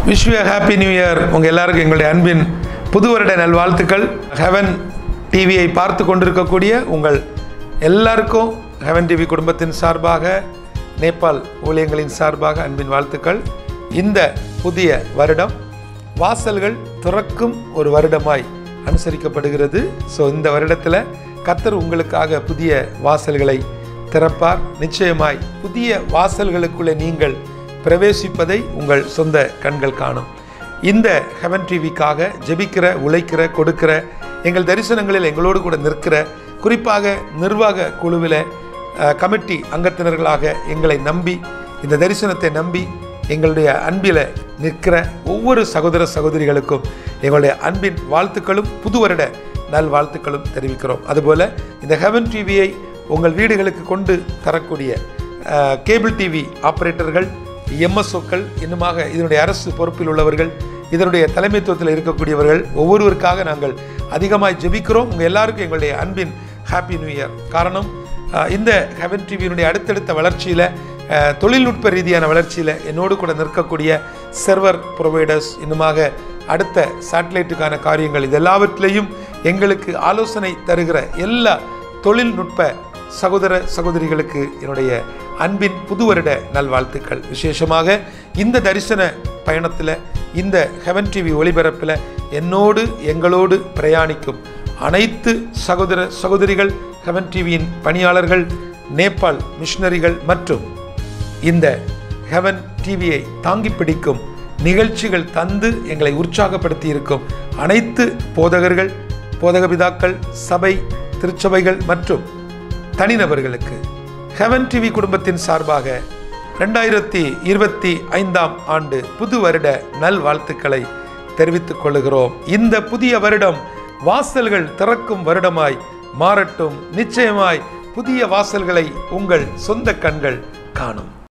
Wish you happy new year. உங்கள் எல்லாருக்கும் எங்களுடைய அன்பின் புது வருட நல்வாழ்த்துக்கள். ஹெவன் டிவியை பார்த்து கொண்டிருக்கக்கூடிய உங்கள் எல்லாருக்கும் ஹெவன் டிவி குடும்பத்தின் சார்பாக, நேபாள் ஊழியங்களின் சார்பாக அன்பின் வாழ்த்துக்கள். இந்த புதிய வருடம் வாசல்கள் திறக்கும் ஒரு வருடமாய் அனுசரிக்கப்படுகிறது. ஸோ இந்த வருடத்தில் கர்த்தர் உங்களுக்காக புதிய வாசல்களை திறப்பார். நிச்சயமாய் புதிய வாசல்களுக்குள்ளே நீங்கள் பிரவேசிப்பதை உங்கள் சொந்த கண்கள் காணும். இந்த ஹெவன் டிவிக்காக ஜெபிக்கிற, உழைக்கிற, கொடுக்கிற, எங்கள் தரிசனங்களில் எங்களோடு கூட நிற்கிற, குறிப்பாக நிர்வாக குழுவில் கமிட்டி அங்கத்தினர்களாக எங்களை நம்பி, இந்த தரிசனத்தை நம்பி எங்களுடைய அன்பில் நிற்கிற ஒவ்வொரு சகோதர சகோதரிகளுக்கும் எங்களுடைய அன்பின் வாழ்த்துக்களும் புது வருட நல்வாழ்த்துக்களும் தெரிவிக்கிறோம். அதுபோல் இந்த ஹெவன் டிவியை உங்கள் வீடுகளுக்கு கொண்டு தரக்கூடிய கேபிள் டிவி ஆப்ரேட்டர்கள், எம்எஸ்ஓக்கள், இன்னுமாக இதனுடைய அரசு பொறுப்பில் உள்ளவர்கள், இதனுடைய தலைமைத்துவத்தில் இருக்கக்கூடியவர்கள் ஒவ்வொருவருக்காக நாங்கள் அதிகமாக ஜெபிக்கிறோம். உங்கள் எல்லாருக்கும் எங்களுடைய அன்பின் ஹாப்பி நியூ இயர். காரணம், இந்த ஹெவன் டிவியினுடைய அடுத்தடுத்த வளர்ச்சியில், தொழில்நுட்ப ரீதியான வளர்ச்சியில் என்னோடு கூட நிற்கக்கூடிய சர்வர் ப்ரொவைடர்ஸ், இன்னுமாக அடுத்த சேட்டலைட்டுக்கான காரியங்கள், இது எல்லாவற்றிலையும் எங்களுக்கு ஆலோசனை தருகிற எல்லா தொழில்நுட்ப சகோதர சகோதரிகளுக்கு என்னுடைய அன்பின் புது வருட நல்வாழ்த்துக்கள். விசேஷமாக இந்த தரிசன பயணத்தில், இந்த ஹெவன் டிவி ஒளிபரப்பில் என்னோடு எங்களோடு பிரயாணிக்கும் அனைத்து சகோதர சகோதரிகள், ஹெவன் டிவியின் பணியாளர்கள், நேபாள் மிஷனரிகள் மற்றும் இந்த ஹெவன் டிவியை தாங்கி பிடிக்கும் நிகழ்ச்சிகள் தந்து எங்களை உற்சாகப்படுத்தி இருக்கும் அனைத்து போதகர்கள், போதகபிதாக்கள், சபை, திருச்சபைகள் மற்றும் தனிநபர்களுக்கு ஹெவன் டிவி குடும்பத்தின் சார்பாக 2025 ஆண்டு புது வருட நல்வாழ்த்துக்களை தெரிவித்துக் கொள்கிறோம். இந்த புதிய வருடம் வாசல்கள் திறக்கும் வருடமாய் மாறட்டும். நிச்சயமாய் புதிய வாசல்களை உங்கள் சொந்த கண்கள் காணும்.